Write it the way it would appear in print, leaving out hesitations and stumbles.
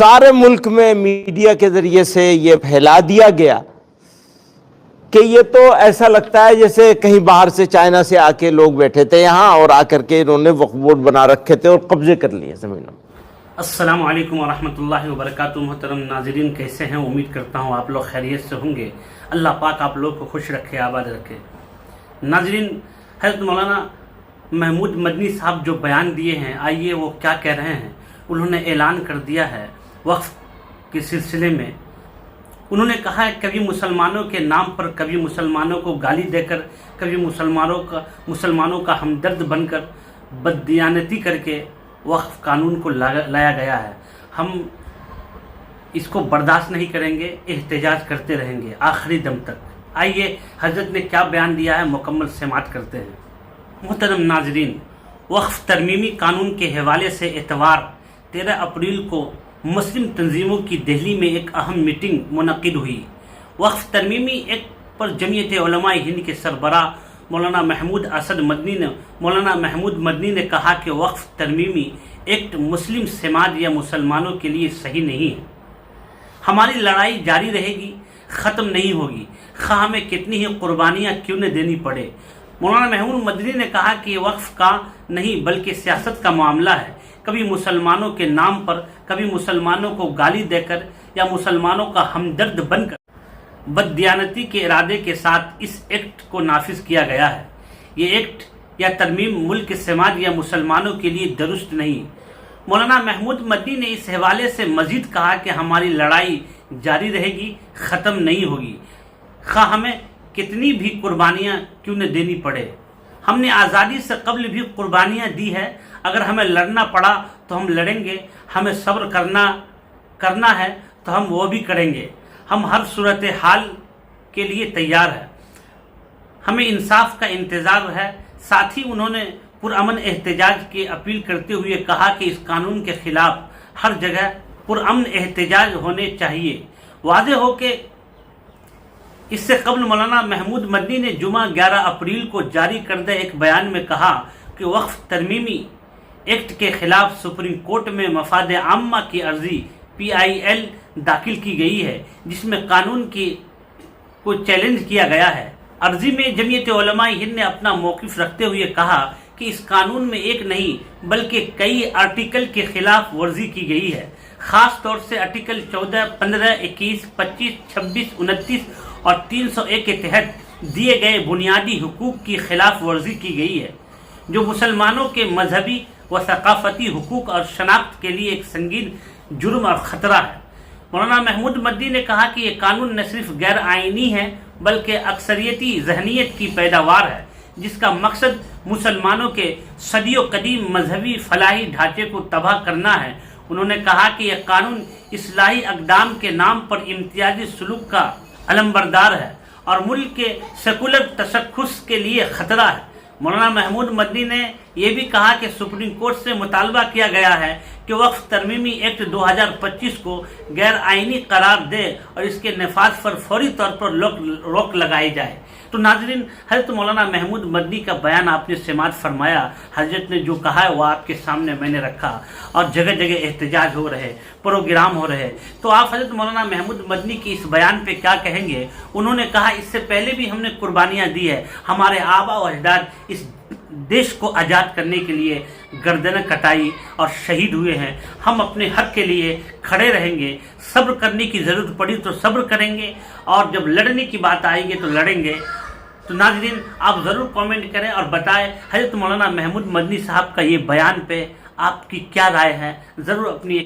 سارے ملک میں میڈیا کے ذریعے سے یہ پھیلا دیا گیا کہ یہ تو ایسا لگتا ہے جیسے کہیں باہر سے چائنا سے آ کے لوگ بیٹھے تھے یہاں اور آ کر کے انہوں نے وقف بورڈ بنا رکھے تھے اور قبضے کر لیے زمینوں. السلام علیکم ورحمۃ اللہ وبرکاتہ. محترم ناظرین, کیسے ہیں؟ امید کرتا ہوں آپ لوگ خیریت سے ہوں گے. اللہ پاک آپ لوگ کو خوش رکھے, آباد رکھے. ناظرین, حضرت مولانا محمود مدنی صاحب جو بیان دیے ہیں, آئیے وہ کیا کہہ رہے ہیں. انہوں نے اعلان کر دیا ہے وقف کے سلسلے میں. انہوں نے کہا ہے کبھی مسلمانوں کے نام پر, کبھی مسلمانوں کو گالی دے کر, کبھی مسلمانوں کا ہمدرد بن کر, بددیانتی کر کے وقف قانون کو لایا گیا ہے. ہم اس کو برداشت نہیں کریں گے, احتجاج کرتے رہیں گے آخری دم تک. آئیے حضرت نے کیا بیان دیا ہے مکمل سماعت کرتے ہیں. محترم ناظرین, وقف ترمیمی قانون کے حوالے سے اتوار 13 اپریل کو مسلم تنظیموں کی دہلی میں ایک اہم میٹنگ منعقد ہوئی. وقف ترمیمی ایکٹ پر جمعیت علماء ہند کے سربراہ مولانا محمود مدنی نے کہا کہ وقف ترمیمی ایکٹ مسلم سماج یا مسلمانوں کے لیے صحیح نہیں ہے. ہماری لڑائی جاری رہے گی, ختم نہیں ہوگی, خواہ ہمیں کتنی ہی قربانیاں کیوں نہ دینی پڑے. مولانا محمود مدنی نے کہا کہ یہ وقف کا نہیں بلکہ سیاست کا معاملہ ہے. کبھی مسلمانوں کے نام پر, کبھی مسلمانوں کو گالی دے کر یا مسلمانوں کا ہمدرد بن کر بددیانتی کے ارادے کے ساتھ اس ایکٹ کو نافذ کیا گیا ہے. یہ ایکٹ یا ترمیم ملک سماج یا مسلمانوں کے لیے درست نہیں. مولانا محمود مدنی نے اس حوالے سے مزید کہا کہ ہماری لڑائی جاری رہے گی, ختم نہیں ہوگی, خواہ ہمیں کتنی بھی قربانیاں کیوں نہ دینی پڑے. ہم نے آزادی سے قبل بھی قربانیاں دی ہے. اگر ہمیں لڑنا پڑا تو ہم لڑیں گے. ہمیں صبر کرنا ہے تو ہم وہ بھی کریں گے. ہم ہر صورتحال کے لیے تیار ہیں. ہمیں انصاف کا انتظار ہے. ساتھ ہی انہوں نے پرامن احتجاج کی اپیل کرتے ہوئے کہا کہ اس قانون کے خلاف ہر جگہ پرامن احتجاج ہونے چاہیے. واضح ہو کہ اس سے قبل مولانا محمود مدنی نے جمعہ 11 اپریل کو جاری کردہ ایک بیان میں کہا کہ وقف ترمیمی ایکٹ کے خلاف سپریم کورٹ میں مفاد عامہ کی عرضی PIL داخل کی گئی ہے, جس میں قانون کو چیلنج کیا گیا ہے. عرضی میں جمعیت علماء ہند نے اپنا موقف رکھتے ہوئے کہا کہ اس قانون میں ایک نہیں بلکہ کئی آرٹیکل کی خلاف ورزی کی گئی ہے. خاص طور سے آرٹیکل 14, 15, 21, 25, 26, 29 اور 301 کے تحت دیے گئے بنیادی حقوق کی خلاف ورزی کی گئی ہے, جو مسلمانوں کے مذہبی و ثقافتی حقوق اور شناخت کے لیے ایک سنگین جرم اور خطرہ ہے. مولانا محمود مدنی نے کہا کہ یہ قانون نہ صرف غیر آئینی ہے بلکہ اکثریتی ذہنیت کی پیداوار ہے, جس کا مقصد مسلمانوں کے صدیوں قدیم مذہبی فلاحی ڈھانچے کو تباہ کرنا ہے. انہوں نے کہا کہ یہ قانون اصلاحی اقدام کے نام پر امتیازی سلوک کا علمبردار ہے اور ملک کے سیکولر تشخص کے لیے خطرہ ہے. مولانا محمود مدنی نے یہ بھی کہا کہ سپریم کورٹ سے مطالبہ کیا گیا ہے کہ وقف ترمیمی ایکٹ 2025 کو غیر آئینی قرار دے اور اس کے نفاذ پر فوری طور پر روک لگائی جائے. تو ناظرین, حضرت مولانا محمود مدنی کا بیان آپ نے سماعت فرمایا. حضرت نے جو کہا ہے وہ آپ کے سامنے میں نے رکھا اور جگہ جگہ احتجاج ہو رہے, پروگرام ہو رہے. تو آپ حضرت مولانا محمود مدنی کی اس بیان پہ کیا کہیں گے؟ انہوں نے کہا اس سے پہلے بھی ہم نے قربانیاں دی ہے. ہمارے آبا و اجداد اس دیش کو آزاد کرنے کے لیے گردنیں کٹائی اور شہید ہوئے ہیں. ہم اپنے حق کے لیے کھڑے رہیں گے. صبر کرنے کی ضرورت پڑی تو صبر کریں گے, اور جب لڑنے کی بات آئے گی تو لڑیں گے. تو ناظرین, آپ ضرور کامنٹ کریں اور بتائیں حضرت مولانا محمود مدنی صاحب کا یہ بیان پہ آپ کی کیا رائے ہے. ضرور اپنی